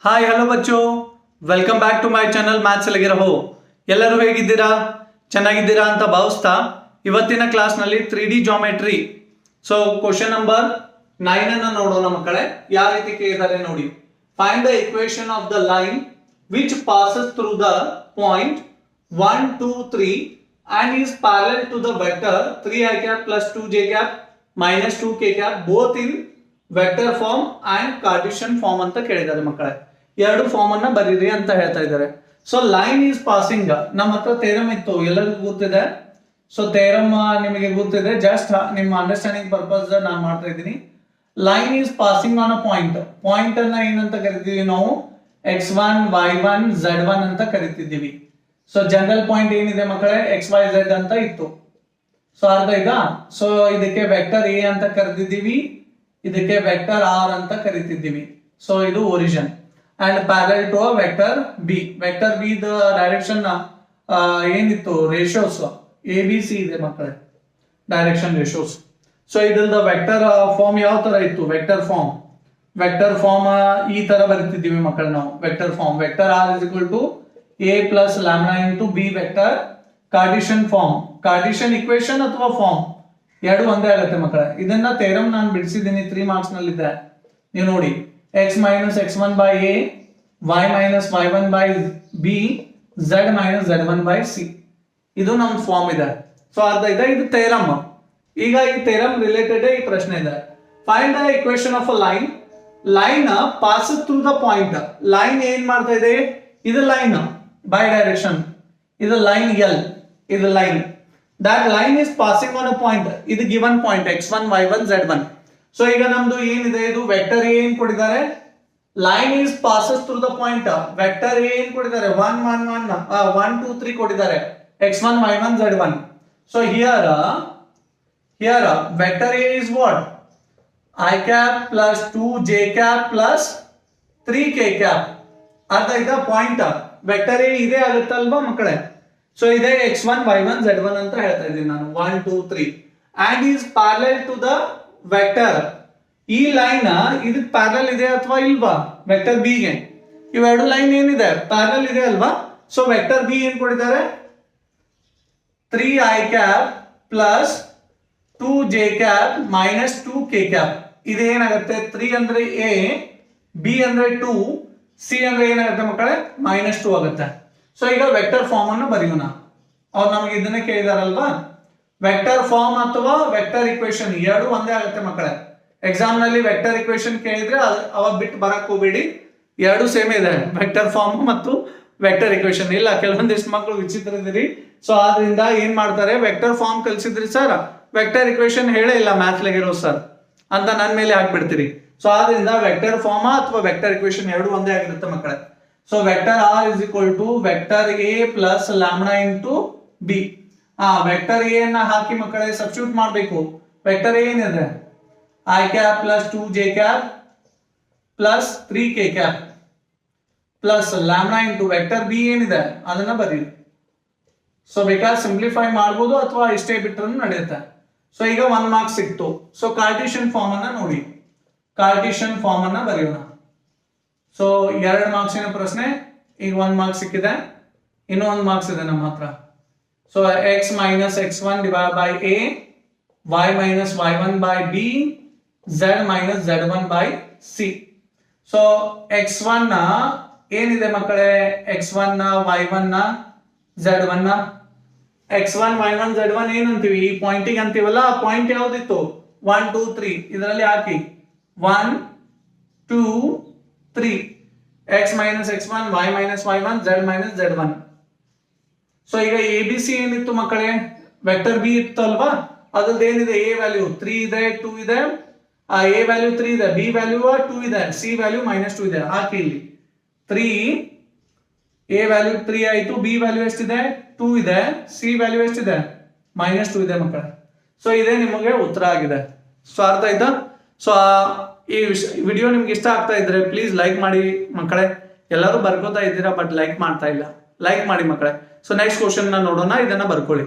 Hi hello ಬಚ್ಚೋ, welcome back to my channel maths ಎಲ್ಲಿಗಿರಹೋ. ಎಲ್ಲರೂ ಹೇಗಿದ್ದೀರಾ? ಚೆನ್ನಾಗಿದ್ದೀರಾ ಅಂತ ಭಾವಿಸ್ತಾ ಇವತ್ತಿನ ಕ್ಲಾಸ್ನಲ್ಲಿ 3D ಜಾಮೆಟ್ರಿ ಕ್ವಶನ್ ನಂಬರ್ 9 ಅನ್ನು ನೋಡೋಣ ಮಕ್ಕಳೇ. ಯಾವ ರೀತಿ ಕೇಳಿದ್ದಾರೆ ನೋಡಿ. Find the equation of the line which passes through the point 1 2 3 and is parallel to the vector 3i cap plus 2j cap minus 2k cap both in vector form and Cartesian form ಅಂತ ಕೇಳಿದ್ದಾರೆ ಮಕ್ಕಳೇ. ಎರಡು form ಅನ್ನ ಬರೀರಿ ಅಂತ ಹೇಳ್ತಾ ಇದ್ದಾರೆ. So line is passing, ನಮ್ಮ ಹತ್ರ ಥೇರಮ್ ಇತ್ತು, ಎಲ್ಲರಿಗೂ ಗೊತ್ತಿದೆ. ಸೊ ಥೇರಮ್ ನಿಮಗೆ ಗೊತ್ತಿದೆ, ಜಸ್ಟ್ ನಿಮ್ಮ ಅಂಡರ್ಸ್ಟ್ಯಾಂಡಿಂಗ್ ಪರ್ಪಸ್ ನಾನು ಮಾಡ್ತಾ ಇದ್ದೀನಿ. Line is passing on a point. Point ಅನ್ನ ಏನಂತ ಕರಿತೀವಿ ನಾವು? x1 y1 z1 ಅಂತ ಕರಿತಿದ್ದೀವಿ. ಸೊ ಜನರಲ್ ಪಾಯಿಂಟ್ ಏನಿದೆ ಮಕ್ಕಳೇ, xyz ಅಂತ ಇತ್ತು. ಸೊ ಅರ್ಥ ಆಯ್ತಾ? ಸೊ ಇದಕ್ಕೆ ವೆಕ್ಟರ್ ಎ ಅಂತ ಕರೆದಿದ್ದೀವಿ, ಇದಕ್ಕೆ ವೆಕ್ಟರ್ ಆರ್ ಅಂತ ಕರಿತಿದ್ದೀವಿ. ಸೊ ಇದು origin and parallel to a vector B. Vector B the direction ಏನಿತ್ತು? ರೇಷಿಯೋಸ್ ಎ ಬಿ ಸಿ ಇದೆ ಮಕ್ಕಳೇ, ಡೈರೆಕ್ಷನ್ ರೇಷಿಯೋಸ್. ಸೊ ಇದ್ರದ ವೆಕ್ಟರ್ ಫಾರ್ಮ್ ಯಾವ ತರ ಇತ್ತು? ವೆಕ್ಟರ್ ಫಾರ್ಮ್ ಈ ತರ ಬರೀತಿದ್ದೀವಿ ಮಕ್ಕಳು ನಾವು. Vector form vector R is equal to A plus lambda into B vector. Cartesian form, Cartesian equation ಅಥವಾ ಫಾರ್ಮ್ ಎರಡು ಒಂದೇ ಆಗುತ್ತೆ ಮಕ್ಕಳೇ. ಇದನ್ನ ಥೇರಮ್ ನಾನು ಬಿಡಿಸಿದ್ದೀನಿ, 3 ಮಾರ್ಕ್ಸ್ ನಲ್ಲಿ ಇದೆ. ನೀವು ನೋಡಿ, x minus x1 by a, y minus y1 by b, z minus z1 by c. ಇದು ನಮ್ಮ ಫಾರ್ಮ್ ಇದೆ. ಸೊ ಅರ್ಥ ಇದೆ, ಇದು ಥೇರಮ್. ಈಗ ಈ ಥೇರಮ್ ರಿಲೇಟೆಡ್ ಈ ಪ್ರಶ್ನೆ ಇದೆ. Find the equation of a line. Line pass through the point. Line ಏನ್ ಮಾಡ್ತಾ ಇದೆ? ಇದು ಲೈನ್ ಬೈ ಡೈರೆಕ್ಷನ್, ಇದು ಲೈನ್ ಎಲ್, ಇದು line. That line is passing on a point. ಇದು given point x1 y1 z1. So ಈಗ ನಮ್ದು ಏನಿದೆ, ಇದು ವೆಕ್ಟರ್ ಎ ಏನ್ ಕೊಟ್ಟಿದ್ದಾರೆ? Line is passes through the point. Vector A ಏನ್ ಕೊಟ್ಟಿದ್ದಾರೆ? 1 1 1 1 2 3 ಕೊಟ್ಟಿದ್ದಾರೆ, x1 y1 z1. So here vector a is what? I cap plus 2j cap plus 3k cap. ಅರ್ಥ ಆಯ್ತಾ? ಪಾಯಿಂಟ್ ವೆಕ್ಟರ್ ಎ ಇದೇ ಆಗುತ್ತಲ್ವಾ ಮಕ್ಕಳೇ? ಸೊ ಇದೇ x1 y1 z1 ಅಂತ ಹೇಳ್ತಾ ಇದ್ದೀನಿ ನಾನು. 1 2 3 and is parallel to the vector. ಈ ಲೈನ್ ಇದು ಪ್ಯಾರಲಲ್ ಇದೆ ಅಥವಾ ಇಲ್ವಾ ವೆಕ್ಟರ್ ಬಿ ಗೆ? ಇವೆರಡು ಲೈನ್ ಏನಿದೆ? ಪ್ಯಾರಲಲ್ ಇದೆ ಅಲ್ವಾ? ಸೊ ವೆಕ್ಟರ್ ಬಿ ಏನ್ ಕೊಟ್ಟಿದ್ದಾರೆ? 3i cap plus 2j cap minus 2k cap. ಇದೇನಾಗುತ್ತೆ? 3 ಅಂದ್ರೆ a, b ಅಂದ್ರೆ 2, c ಅಂದ್ರೆ ಏನಾಗುತ್ತೆ ಮಕ್ಕಳೇ? -2 ಆಗುತ್ತೆ. ಸೊ ಈಗ ವೆಕ್ಟರ್ ಫಾರ್ಮ್ ಅನ್ನು ಬರೆಯೋಣ. ಅವ್ರು ನಮಗೆ ಇದನ್ನೇ ಕೇಳಿದಾರಲ್ವಾ? ವೆಕ್ಟರ್ ಫಾರ್ಮ್ ಅಥವಾ ವೆಕ್ಟರ್ ಇಕ್ವೇಶನ್ ಎರಡು ಒಂದೇ ಆಗುತ್ತೆ ಮಕ್ಕಳೇ. ಎಕ್ಸಾಮ್ ನಲ್ಲಿ ವೆಕ್ಟರ್ ಇಕ್ವೇಶನ್ ಕೇಳಿದ್ರೆ ಅವಾಗ ಬಿಟ್ಟು ಬರಕ್ ಹೋಗ್ಬೇಡಿ, ಎರಡು ಸೇಮ್ ಇದೆ, ವೆಕ್ಟರ್ ಫಾರ್ಮ್ ಮತ್ತು ವೆಕ್ಟರ್ ಇಕ್ವೇಶನ್. ಇಲ್ಲ, ಕೆಲವೊಂದಿಷ್ಟು ಮಕ್ಕಳು ವಿಚಿತ್ರ ಇದ್ದೀರಿ. ಸೊ ಆದ್ರಿಂದ ಏನ್ ಮಾಡ್ತಾರೆ, ವೆಕ್ಟರ್ ಫಾರ್ಮ್ ಕಲಿಸಿದ್ರಿ ಸರ್, ವೆಕ್ಟರ್ ಇಕ್ವೇಶನ್ ಹೇಳೇ ಇಲ್ಲ ಮ್ಯಾಥ್ಸ್ ಲೆಗಿರೋ ಸರ್ ಅಂತ ನನ್ನ ಮೇಲೆ ಹಾಕ್ಬಿಡ್ತೀರಿ. ಸೊ ಆದ್ರಿಂದ ವೆಕ್ಟರ್ ಫಾರ್ಮ್ ಅಥವಾ ವೆಕ್ಟರ್ ಇಕ್ವೇಶನ್ ಎರಡು ಒಂದೇ ಆಗಿರುತ್ತೆ ಮಕ್ಕಳೇ. So vector r is equal to vector a plus lambda into b. Vector a ಅನ್ನ ಹಾಕಿ ಮಕ್ಕಳೇ ಸಬ್ಸ್ಟಿಟ್ಯೂಟ್ ಮಾಡಬೇಕು. ವೆಕ್ಟರ್ a ಏನಿದೆ? I cap plus 2j cap plus 3k cap plus lambda into vector b ಏನಿದೆ ಅದನ್ನ ಬರೀರಿ. ಸೊ ಬೇಕಾದ್ರೆ simplify ಮಾಡಬಹುದು ಅಥವಾ ಇಷ್ಟೇ ಬಿಟ್ಟರೂ ನಡೆಯುತ್ತೆ. ಸೊ ಈಗ 1 ಮಾರ್ಕ್ ಸಿಕ್ತು. ಸೊ ಕಾರ್ಟಿಷಿಯನ್ ಫಾರ್ಮ್ ಅನ್ನ ನೋಡಿ, ಕಾರ್ಟಿಷಿಯನ್ ಫಾರ್ಮ್ ಅನ್ನ ಬರೆಯೋಣ. ಸೊ 2 ಮಾರ್ಕ್ಸಿನ ಪ್ರಶ್ನೆ, ಈಗ 1 ಮಾರ್ಕ್ಸ್ ಸಿಕ್ಕಿದೆ, ಇನ್ನೂ 1 ಮಾರ್ಕ್ಸ್ ಇದೆ ನಮ್ಮ ಹತ್ರ. So x minus x1 divided by a, y minus y1 by b, z minus z1 by c. So x1 ನ ಏನಿದೆ ಮಕ್ಕಳೇ? x1 ನ y1 ನ z1 ನ x1 y1 z1 ಏನಂತೀವಿ? ಈ ಪಾಯಿಂಟಿಗೆ ಅಂತೀವಲ್ಲ, ಆ ಪಾಯಿಂಟ್ ಯಾವ್ದಿತ್ತು? 1 2 3 ಇದರಲ್ಲಿ ಹಾಕಿ 1 2 3, x minus x1 y minus y1 z minus z1. So ಈಗ ಎ ಬಿ ಸಿ ಏನಿತ್ತು ಮಕ್ಕಳೇ? ವೆಕ್ಟರ್ ಬಿ ಇತ್ತು ಅಲ್ವಾ? ಅದ್ರದ್ದು ಏನಿದೆ? ಎ ವ್ಯಾಲ್ಯೂ 3 ಇದೆ, 2 ಇದೆ, ಎ ವ್ಯಾಲ್ಯೂ 3 ಇದೆ, ಬಿ ವ್ಯಾಲ್ಯೂ 2 ಇದೆ, ಸಿ ವ್ಯಾಲ್ಯೂ -2 ಇದೆ. ಹಾಕಿ ಇಲ್ಲಿ 3, ಎ ವ್ಯಾಲ್ಯೂ 3 ಆಯ್ತು, ಬಿ ವ್ಯಾಲ್ಯೂ ಎಷ್ಟಿದೆ? 2 ಇದೆ, ಸಿ ವ್ಯಾಲ್ಯೂ ಎಷ್ಟಿದೆ? -2 ಇದೆ ಮಕ್ಕಳೇ. ಸೊ ಇದೇ ನಿಮಗೆ ಉತ್ತರ ಆಗಿದೆ. ಸೊ ಅರ್ಥ ಆಯ್ತಾ? ಸೊ ಈ ವಿಡಿಯೋ ನಿಮ್ಗೆ ಇಷ್ಟ ಆಗ್ತಾ ಇದ್ರೆ ಪ್ಲೀಸ್ ಲೈಕ್ ಮಾಡಿ ಮಕ್ಕಳೇ. ಎಲ್ಲರೂ ಬರ್ಕೋತಾ ಇದ್ದೀರಾ ಬಟ್ ಲೈಕ್ ಮಾಡ್ತಾ ಇಲ್ಲ, ಲೈಕ್ ಮಾಡಿ ಮಕ್ಕಳೇ. ಸೊ ನೆಕ್ಸ್ಟ್ ಕ್ವಶನ್ ನೋಡೋಣ, ಇದನ್ನ ಬರ್ಕೊಳ್ಳಿ.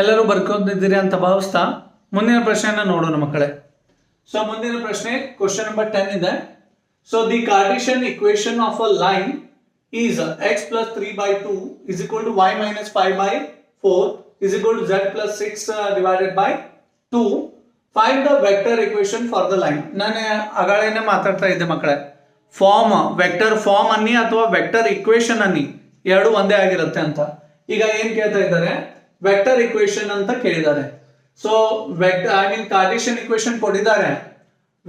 ಎಲ್ಲರೂ ಬರ್ಕೊಂಡಿದ್ದೀರಿ ಅಂತ ಭಾವಿಸ್ತಾ ಮುಂದಿನ ಪ್ರಶ್ನೆಯನ್ನು ನೋಡೋಣ ಮಕ್ಕಳೇ. ಸೊ ಮುಂದಿನ ಪ್ರಶ್ನೆ ಕ್ವಶನ್ ನಂಬರ್ 10 ಇದೆ. So the Cartesian equation of a line is x plus 3 by 2 is equal to y minus 5 by 4 is equal to z plus 6 divided by 2. Find the vector equation for the line. ನಾನು ಅಗಾಳೆನೆ ಮಾತಾಡ್ತಾ ಇದ್ದೆ ಮಕ್ಕಳೇ, form vector form ಅನ್ನಿ ಅಥವಾ vector equation ಅನ್ನಿ ಎರಡು ಒಂದೇ ಆಗಿರುತ್ತೆ ಅಂತ. ಈಗ ಏನ್ ಕೇಳ್ತಾ ಇದ್ದಾರೆ, ವೆಕ್ಟರ್ ಇಕ್ವೇಶನ್ ಅಂತ ಕೇಳಿದ್ದಾರೆ. ಸೊ ಕಾರ್ಟಿಷಿಯನ್ ಇಕ್ವೇಶನ್ ಕೊಟ್ಟಿದ್ದಾರೆ,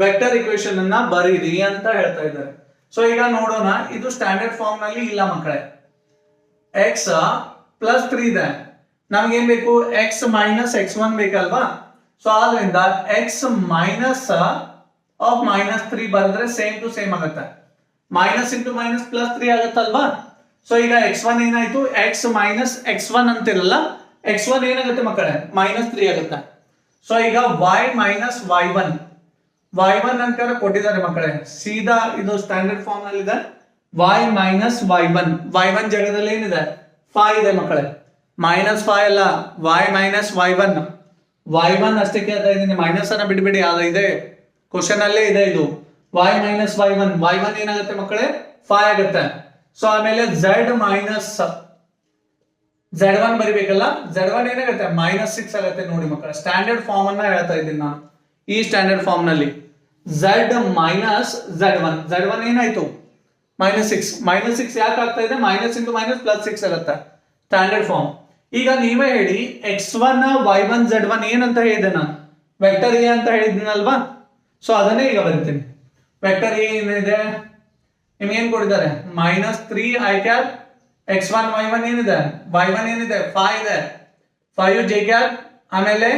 ವೆಕ್ಟರ್ ಇಕ್ವೇಶನ್ ಅನ್ನ ಬರೀರಿ ಅಂತ ಹೇಳ್ತಾ ಇದ್ದಾರೆ. ಸೊ ಈಗ ನೋಡೋಣ, ಇದು ಸ್ಟ್ಯಾಂಡರ್ಡ್ ಫಾರ್ಮ್ ನಲ್ಲಿ ಇಲ್ಲ ಮಕ್ಕಳೇ. ಎಕ್ಸ್ ಪ್ಲಸ್ 3 ಇದೆ, ನಮ್ಗೇನ್ ಬೇಕು, ಎಕ್ಸ್ ಮೈನಸ್ x1 ಬೇಕಲ್ವಾ. ಸೊ ಆದ್ರಿಂದ ಎಕ್ಸ್ ಮೈನಸ್ ಆಫ್ -3 ಬರೆದ್ರೆ ಸೇಮ್ ಟು ಸೇಮ್ ಆಗುತ್ತೆ. ಮೈನಸ್ ಇಂಟು ಮೈನಸ್ ಪ್ಲಸ್ 3 ಆಗುತ್ತಲ್ವಾ. ಸೊ ಈಗ x1 ಏನಾಯ್ತು, ಎಕ್ಸ್ ಮೈನಸ್ x1 ಅಂತಿರಲ್ಲ, x1 ಏನಾಗುತ್ತೆ ಮಕ್ಕಳೇ, -3 ಆಗುತ್ತೆ. ಸೊ ಈಗ y ಮೈನಸ್ y1 ಅಂತ ಕೊಟ್ಟಿದ್ದಾರೆ ಮಕ್ಕಳೇ. ಸೀದಾ ಇದು ಸ್ಟ್ಯಾಂಡರ್ಡ್ ಫಾರ್ಮ್ ನಲ್ಲಿ ಇದೆ. y ಮೈನಸ್ y1 ಜಾಗದಲ್ಲಿ ಏನಿದೆ, 5 ಇದೆ ಮಕ್ಕಳೇ. -5 ಅಲ್ಲ, y ಮೈನಸ್ y1 ಅಷ್ಟೇ ಕೇಳ್ತಾ ಇದ್ದೀನಿ, ಮೈನಸ್ ಅನ್ನ ಬಿಡ್ಬಿಡಿ, ಇದೆ ಕ್ವಶನ್ ಅಲ್ಲೇ ಇದೆ ಇದು. y ಮೈನಸ್ y1 ಏನಾಗುತ್ತೆ ಮಕ್ಕಳೇ, 5 ಆಗುತ್ತೆ. ಸೊ ಆಮೇಲೆ z ಮೈನಸ್ z1 ಬರಿಬೇಕಲ್ಲ, z1 ಏನಾಗುತ್ತೆ, -6 ಆಗುತ್ತೆ. ನೋಡಿ ಮಕ್ಕಳೇ, ಸ್ಟ್ಯಾಂಡರ್ಡ್ ಫಾರ್ಮ್ ಅನ್ನ ಹೇಳ್ತಾ ಇದ್ದೀನಿ ನಾನು. ಈ ಸ್ಟ್ಯಾಂಡರ್ಡ್ ಫಾರ್ಮ್ ನಲ್ಲಿ z ಮೈನಸ್ z1 ಏನಾಯ್ತು, -6 ಯಾಕೆ ಆಗ್ತಾ ಇದೆ, ಮೈನಸ್ ಇಂಟು ಮೈನಸ್ ಪ್ಲಸ್ 6 ಆಗುತ್ತೆ ಸ್ಟ್ಯಾಂಡರ್ಡ್ ಫಾರ್ಮ್. ಈಗ ನೀವೇ ಹೇಳಿ, x1 y1 z1 ಏನಂತ ಹೇಳಿದೆ ನಾನು, ವೆಕ್ಟರ್ ಎ ಅಂತ ಹೇಳಿದ್ದೀನಲ್ವಾ. ಸೊ ಅದನ್ನೇ ಈಗ ಬರಿತೀನಿ. ವೆಕ್ಟರ್ ಎ ಏನಿದೆ, ನಿಮ್ಗೆ ಏನ್ ಕೊಟ್ಟಿದ್ದಾರೆ, -3 i ಕ್ಯಾಪ್, x1 y1 ಏನಿದೆ, y1 ಏನಿದೆ, 5 ಇದೆ, 5 j ಕ್ಯಾಪ್, ಆಮೇಲೆ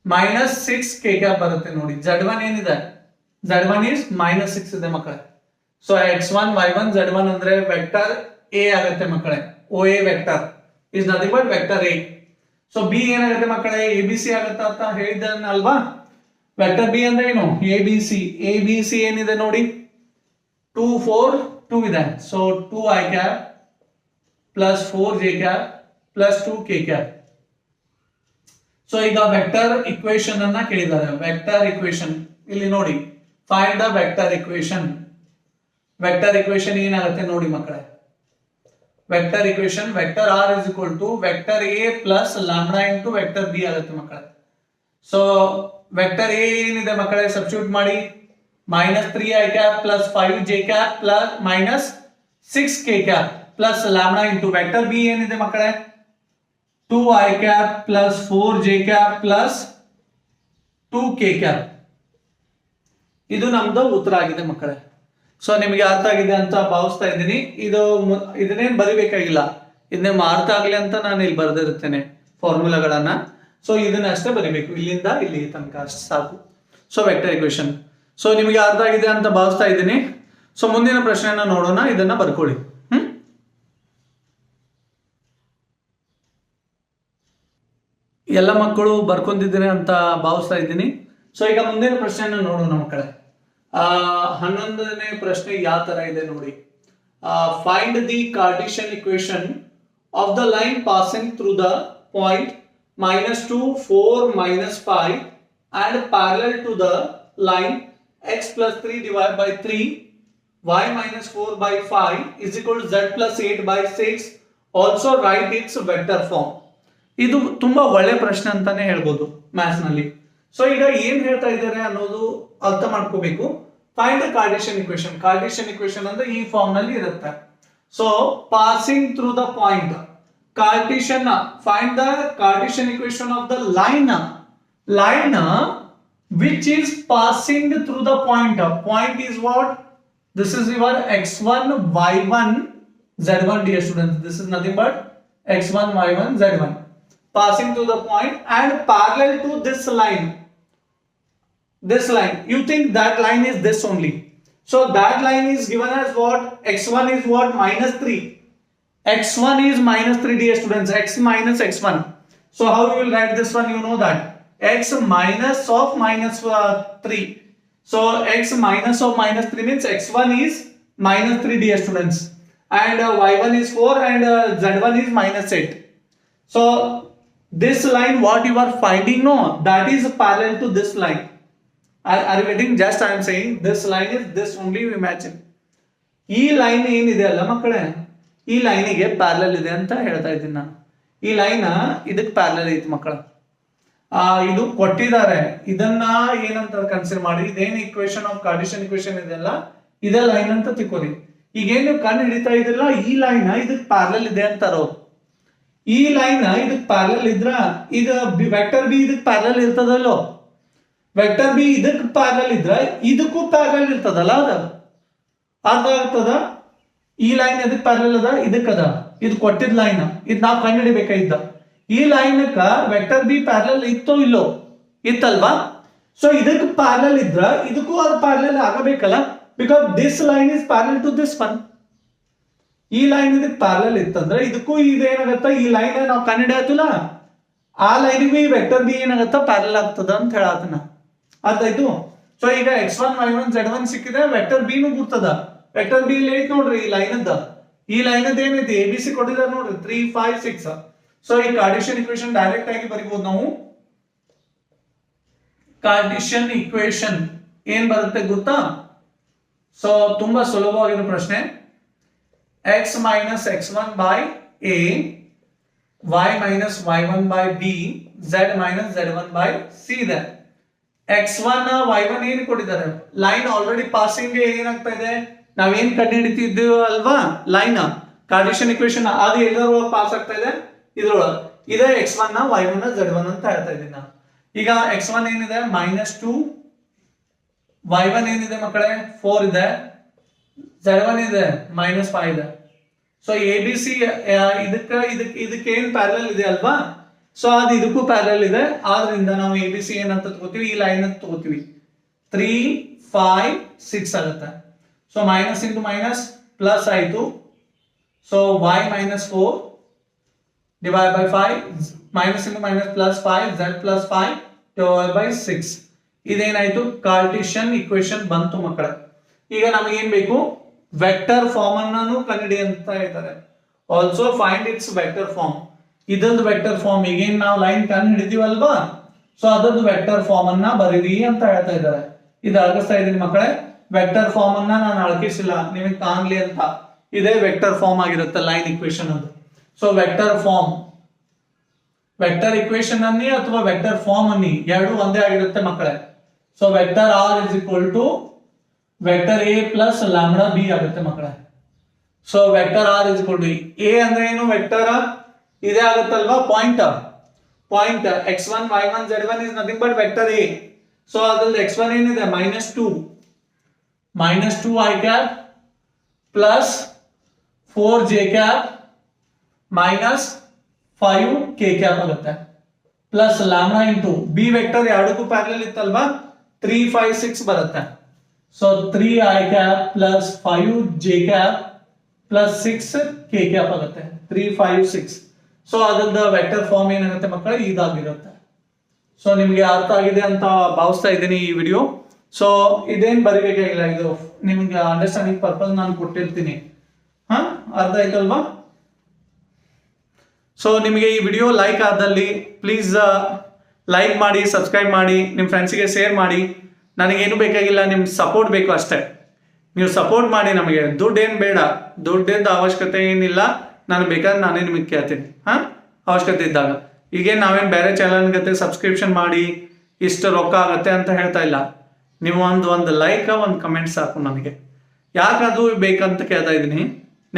-6 k ಕ್ಯಾಪ್ ಬರುತ್ತೆ. ನೋಡಿ z1 ಏನಿದೆ, z1 is -6 ಇದೆ ಮಕ್ಕಳೇ. ಸೊ x1 y1 z1 ಅಂದ್ರೆ ವೆಕ್ಟರ್ ಎ ಆಗುತ್ತೆ ಮಕ್ಕಳೇ. OA vector is nothing but vector A. So B ಏನಾಗುತ್ತೆ ಮಕ್ಕಳೇ, ABC ಆಗುತ್ತೆ ಅಂತ ಹೇಳಿದ್ದಲ್ವಾ. ವೆಕ್ಟರ್ ಬಿ ಅಂದ್ರೆ ಏನು, ABC ಏನಿದೆ ನೋಡಿ, 2 4 2 ಇದೆ. So 2 i cap plus 4 j cap plus 2 k cap. So ಈಗ ವೆಕ್ಟರ್ ಇಕ್ವೇಶನ್ ಅನ್ನ ಕೇಳಿದ್ದಾರೆ. ವೆಕ್ಟರ್ ಇಕ್ವೇಶನ್ ಇಲ್ಲಿ ನೋಡಿ, find the vector equation. Vector equation ಏನಾಗುತ್ತೆ ನೋಡಿ ಮಕ್ಕಳೇ, vector equation vector r is equal to vector a plus lambda into vector b ಆಗುತ್ತೆ ಮಕ್ಕಳೇ. ಸೊ ವೆಕ್ಟರ್ a ಏನಿದೆ ಮಕ್ಕಳೇ, ಸಬ್ಸ್ಟಿಟ್ಯೂಟ್ ಮಾಡಿ, -3 i cap plus 5 j cap plus -6 k cap plus lambda into vector b ಏನಿದೆ ಮಕ್ಕಳೇ, 2 i cap plus 4 j cap plus 2 k cap. ಇದು ನಮ್ದು ಉತ್ತರ ಆಗಿದೆ ಮಕ್ಕಳೇ. ಸೊ ನಿಮಗೆ ಅರ್ಥ ಆಗಿದೆ ಅಂತ ಭಾವಿಸ್ತಾ ಇದ್ದೀನಿ. ಇದನ್ನೇನು ಬರಿಬೇಕಾಗಿಲ್ಲ, ಇದನ್ನೇ ಅರ್ಥ ಆಗ್ಲಿ ಅಂತ ನಾನು ಇಲ್ಲಿ ಬರೆದಿರುತ್ತೇನೆ ಫಾರ್ಮುಲಾಗಳನ್ನ. ಸೊ ಇದನ್ನ ಅಷ್ಟೇ ಬರಿಬೇಕು, ಇಲ್ಲಿಂದ ಇಲ್ಲಿ ತನಕ ಅಷ್ಟು ಸಾಕು. So vector equation. ಸೊ ನಿಮಗೆ ಅರ್ಥ ಆಗಿದೆ ಅಂತ ಭಾವಿಸ್ತಾ ಇದ್ದೀನಿ. ಸೊ ಮುಂದಿನ ಪ್ರಶ್ನೆಯನ್ನ ನೋಡೋಣ, ಇದನ್ನ ಬರ್ಕೊಳ್ಳಿ. ಎಲ್ಲ ಮಕ್ಕಳು ಬರ್ಕೊಂಡಿದ್ದೀರಿ ಅಂತ ಭಾವಿಸ್ತಾ ಇದ್ದೀನಿ. ಸೊ ಈಗ ಮುಂದಿನ ಪ್ರಶ್ನೆಯನ್ನು ನೋಡೋಣ ಮಕ್ಕಳೇ. 11ನೇ ಪ್ರಶ್ನೆ ಯಾವ ತರ ಇದೆ ನೋಡಿ. Find the Cartesian equation of the line passing through the point -2 4 -5 and parallel to the line x plus 3 divided by 3 y minus 4 by 5 is equal to z plus 8 by 6. Also write its vector form. ಇದು ತುಂಬಾ ಒಳ್ಳೆ ಪ್ರಶ್ನೆ ಅಂತಾನೆ ಹೇಳ್ಬೋದು maths ನಲ್ಲಿ. So ಈಗ ಏನ್ ಹೇಳ್ತಾ ಇದ್ದಾರೆ ಅನ್ನೋದು ಅರ್ಥ ಮಾಡ್ಕೋಬೇಕು. Find the Cartesian equation. Cartesian equation ಅಂದ್ರೆ ಈ ಫಾರ್ಮ್ ನಲ್ಲಿ ಇರುತ್ತೆ. So passing through the point, Cartesian, find the Cartesian equation of the line which is passing through the point. Point is what? This is your x1 y1 z1, dear students. This is nothing but x1 y1 z1 passing through the point and parallel to this line. You think that line is this only. So that line is given as what? x1 is what? -3. x1 is -3, dear students. X minus x1. So how you will write this one? You know that x minus of -3. So x minus of -3 means x1 is -3, dear students, and y1 is 4 and z1 is -8. So this line what you are finding, no, that is parallel to this line. Are you getting? Just I am saying this line is this only, you imagine. ಈ line ಏನಿದೆ ಅಲ್ಲ ಮಕ್ಕಳೇ, ಈ ಲೈನಿಗೆ parallel ಇದೆ ಅಂತ ಹೇಳ್ತಾ ಇದ್ದೀನಿ ನಾನು. ಈ ಲೈನ್ ಇದಕ್ಕೆ ಪ್ಯಾರಲಲ್ ಐತಿ ಮಕ್ಕಳ. ಇದು ಕೊಟ್ಟಿದ್ದಾರೆ, ಇದನ್ನ ಏನಂತ ಕನ್ಸಿಡರ್ ಮಾಡಿ, ಇದೇನು ಇಕ್ವೇಶನ್ ಆಫ್ ಕಾರ್ಟಿಷಿಯನ್ ಇಕ್ವೇಶನ್ ಇದೆಲ್ಲ ಇದೇ ಲೈನ್ ಅಂತ ತಿಳ್ಕೊರಿ. ಈಗೇನು ಕಂಡು ಹಿಡಿತಾ ಇದ್ರಲ್ಲ, ಈ ಲೈನ್ ಇದಕ್ಕೆ ಪ್ಯಾರಲಲ್ ಇದೆ ಅಂತಾರೋ. ಈ ಲೈನ್ ಇದಕ್ಕೆ ಪ್ಯಾರಲಲ್ ಇದ್ರ ಇದು ವೆಕ್ಟರ್ ಬಿ ಇದಕ್ಕೆ ಪ್ಯಾರಲಲ್ ಇರ್ತದಲ್ಲೋ, ವೆಕ್ಟರ್ ಬಿ ಇದಕ್ಕೆ ಪ್ಯಾರಲಲ್ ಇದ್ರ ಇದಕ್ಕೂ ಪ್ಯಾರಲಲ್ ಇರ್ತದಲ್ಲ, ಅದ ಅರ್ಥ ಆಗ್ತದ. ಈ ಲೈನ್ ಎದಕ್ ಪ್ಯಾರಲಲ್ ಅದ, ಇದಕ್ಕದ, ಇದು ಕೊಟ್ಟಿದ್ ಲೈನ್, ಇದು ನಾವು ಕಂಡು ಹಿಡಿಬೇಕಾಗಿದ್ದ. ಈ ಲೈನ್ ವೆಕ್ಟರ್ ಬಿ ಪ್ಯಾರಲಲ್ ಇತ್ತೋ ಇಲ್ಲೋ, ಇತ್ತಲ್ವಾ. ಸೊ ಇದಕ್ಕೆ ಪ್ಯಾರಲಲ್ ಇದ್ರ ಇದಕ್ಕೂ ಅದು ಪ್ಯಾರಲಲ್ ಆಗಬೇಕಲ್ಲ, because this line is parallel to this one. ಈ ಲೈನ್ ಇದಕ್ಕೆ ಪ್ಯಾರಲಲ್ ಇತ್ತಂದ್ರೆ ಇದಕ್ಕೂ ಇದೇನಾಗತ್ತ, ಈ ಲೈನ್ ನಾವು ಕಂಡು ಹಿಡಿಯತ್ತಿಲ್ಲ, ಆ ಲೈನಿಗೂ ಈ ವೆಕ್ಟರ್ ಬಿ ಏನಾಗತ್ತ ಪ್ಯಾರಲಲ್ ಆಗ್ತದ ಅಂತ ಹೇಳತ್ತನ. ಅದಾಯ್ತು. ಸೊ ಈಗ x1 y1 z1 ಸಿಕ್ಕಿದೆ, ವೆಕ್ಟರ್ ಬಿ ನು ಗುರ್ತದ. ವೆಕ್ಟರ್ ಬಿ ಐತಿ ನೋಡ್ರಿ, ಈ ಲೈನ್ ಅದ, ಈ ಲೈನ್ ಅದ ಏನೈತಿ, ಎ ಬಿ ಸಿ ಕೊಟ್ಟಿದ್ದಾರೆ ನೋಡ್ರಿ, 3 5 6. ಸೊ ಈ ಕಾರ್ಟಿಷಿಯನ್ ಇಕ್ವೇಶನ್ ಡೈರೆಕ್ಟ್ ಆಗಿ ಬರೀಬಹುದು ನಾವು. ಕಾರ್ಟಿಷಿಯನ್ ಇಕ್ವೇಶನ್ ಏನ್ ಬರುತ್ತೆ ಗೊತ್ತಾ? ಸೊ ತುಂಬಾ ಸುಲಭವಾಗಿರೋ ಪ್ರಶ್ನೆ. x minus x1 by a, y minus y1 by b, z minus z1 by c ಇದೆ. x1 y1 ಏನ್ ಕೊಟ್ಟಿದ್ದಾರೆ, ಲೈನ್ ಆಲ್ರೆಡಿ ಪಾಸಿಂಗ್ ಏನಾಗ್ತಾ ಇದೆ, ನಾವೇನ್ ಕಂಡು ಹಿಡಿತಿದ್ದೀವಿ ಅಲ್ವಾ, ಲೈನ್ ಕಾರ್ಟಿಷಿಯನ್ ಇಕ್ವೇಶನ್ ಅದು ಎಲ್ಲರೊಳಗೆ ಪಾಸ್ ಆಗ್ತಾ ಇದೆ, ಇದ್ರೊಳಗೆ ಇದೇ x1 y1 z1 ಅಂತ ಹೇಳ್ತಾ ಇದ್ದೀನಿ ನಾನು. ಈಗ x1 ಏನಿದೆ -2, y1 ಏನಿದೆ ಮಕ್ಕಳೇ 4 ಇದೆ, z1 ಇದೆ -5 ಇದೆ. ಸೊ ಎ ಬಿ ಸಿ ಇದಕ್ಕೆ ಏನ್ ಪ್ಯಾರಲಲ್ ಇದೆ ಅಲ್ವಾ, ಸೊ ಅದು ಇದಕ್ಕೂ ಪ್ಯಾರಲಲ್ ಇದೆ. ಆದ್ರಿಂದ ನಾವು ಎ ಬಿ ಸಿ ಏನಂತ ತಗೋತೀವಿ, ಈ ಲೈನ್ ಅಂತ ತಗೋತೀವಿ. 3 5 6 ಆಗುತ್ತೆ. So minus into minus plus ಆಯ್ತು. So y -4 divide by 5, minus into minus plus 5, z plus 5 divide by 6. ಇದೇನಾಯ್ತು, ಕಾರ್ಟಿಷಿಯನ್ ಇಕ್ವೇಶನ್ ಬಂತು ಮಕ್ಕಳ. ಈಗ ನಮಗೆ ಏನ್ ಬೇಕು, ವೆಕ್ಟರ್ ಫಾರ್ಮ್ ಅನ್ನು ಕಂಡುಹಿಡಿ ಅಂತ ಹೇಳ್ತಾರೆ. Also find its vector form. ಇದೊಂದು ವೆಕ್ಟರ್ ಫಾರ್ಮ್, ಈಗೇನ್ ನಾವು ಲೈನ್ ಕಂಡು ಹಿಡಿದೀವಲ್ವಾ, ಸೊ ಅದೊಂದು ವೆಕ್ಟರ್ ಫಾರ್ಮ್ ಅನ್ನ ಬರೀರಿ ಅಂತ ಹೇಳ್ತಾ ಇದ್ದಾರೆ. ಇದು ಅಳಗಿಸ್ತಾ ಇದೀನಿ ಮಕ್ಕಳೇ. ವೆಕ್ಟರ್ ಫಾರ್ಮ್ ಅನ್ನ ನಾನು ಅಳಕಿಸಿಲ್ಲ, ನಿಮಗೆ ಕಾಣ್ಲಿ ಅಂತ. ಇದೇ ವೆಕ್ಟರ್ ಫಾರ್ಮ್ ಆಗಿರುತ್ತೆ ಲೈನ್ ಇಕ್ವೇಶನ್ ಅದು. So vector form, vector equation ಅನ್ನಿ ಅಥವಾ ವೆಕ್ಟರ್ ಫಾರ್ಮ್ ಅನ್ನಿ ಎರಡು ಒಂದೇ ಆಗಿರುತ್ತೆ ಮಕ್ಕಳೇ. So vector R is equal to vector A plus lambda B ಆಗುತ್ತೆ ಮಕ್ಕಳೇ. So vector R is equal to A ಅಂದ್ರೆ ಏನು, ವೆಕ್ಟರ್ ಇದೇ ಆಗುತ್ತಲ್ವಾ, point x1 y1 z1 is nothing but vector A. So ಅದ್ರಲ್ಲಿ x1 ಏನಿದೆ -2 i cap plus 4 j cap minus 5 k cap ಆಗುತ್ತೆ, plus lambda into B vector ಎರಡಕ್ಕೂ parallel ಇತ್ತಲ್ವಾ, 3 5 6 ಬರುತ್ತೆ. So 3 i cap plus 5 j cap plus 6 k cap ಆಗುತ್ತೆ, 3 5 6. So ಅದ್ರದ್ದು vector form ಏನಾಗುತ್ತೆ ಮಕ್ಕಳೇ, ಇದಾಗಿರುತ್ತೆ. ಸೊ ನಿಮ್ಗೆ ಅರ್ಥ ಆಗಿದೆ ಅಂತ ಭಾವಿಸ್ತಾ ಇದ್ದೀನಿ ಈ ವಿಡಿಯೋ. ಸೊ ಇದೇನ್ ಬರಿಬೇಕಾಗಿಲ್ಲ, ಇದು ನಿಮ್ಗೆ ಅಂಡರ್ಸ್ಟ್ಯಾಂಡಿಂಗ್ ಪರ್ಪಸ್ ನಾನು ಕೊಟ್ಟಿರ್ತೀನಿ. ಅರ್ಥ ಆಯ್ತಲ್ವಾ? ಸೊ ನಿಮಗೆ ಈ ವಿಡಿಯೋ ಲೈಕ್ ಆದಲ್ಲಿ ಪ್ಲೀಸ್ ಲೈಕ್ ಮಾಡಿ, ಸಬ್ಸ್ಕ್ರೈಬ್ ಮಾಡಿ, ನಿಮ್ಮ ಫ್ರೆಂಡ್ಸಿಗೆ ಶೇರ್ ಮಾಡಿ. ನನಗೇನು ಬೇಕಾಗಿಲ್ಲ, ನಿಮ್ಮ ಸಪೋರ್ಟ್ ಬೇಕು ಅಷ್ಟೇ. ನೀವು ಸಪೋರ್ಟ್ ಮಾಡಿ, ನಮಗೆ ದುಡ್ಡೇನು ಬೇಡ, ದುಡ್ಡಿಂದ ಅವಶ್ಯಕತೆ ಏನಿಲ್ಲ. ನಾನು ಬೇಕಾದ್ರೆ ನಾನೇ ನಿಮಗೆ ಕೇಳ್ತೀನಿ ಅವಶ್ಯಕತೆ ಇದ್ದಾಗ. ಈಗೇನು ನಾವೇನು ಬೇರೆ ಚಾನಲ್ ಗತೆ ಸಬ್ಸ್ಕ್ರಿಪ್ಷನ್ ಮಾಡಿ ಇಷ್ಟು ರೊಕ್ಕ ಆಗುತ್ತೆ ಅಂತ ಹೇಳ್ತಾ ಇಲ್ಲ. ನೀವು ಒಂದು ಲೈಕ್ ಒಂದು ಕಮೆಂಟ್ ಸಾಕು ನನಗೆ. ಯಾಕದು ಬೇಕಂತ ಕೇಳ್ತಾ ಇದ್ದೀನಿ.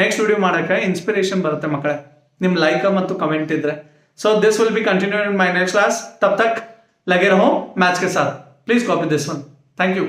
ನೆಕ್ಸ್ಟ್ ವಿಡಿಯೋ ಮಾಡೋಕ್ಕೆ ಇನ್ಸ್ಪಿರೇಷನ್ ಬರುತ್ತೆ ಮಕ್ಕಳೇ, ನಿಮ್ಮ ಲೈಕ್ ಮತ್ತು ಕಮೆಂಟ್ ಇದ್ರೆ. So this will be continue in my next class. ತಬ್ ತಕ್ ಲಗೆ ರಹೋ ಮ್ಯಾಥ್ಸ್ के साथ. Please copy this one. Thank you.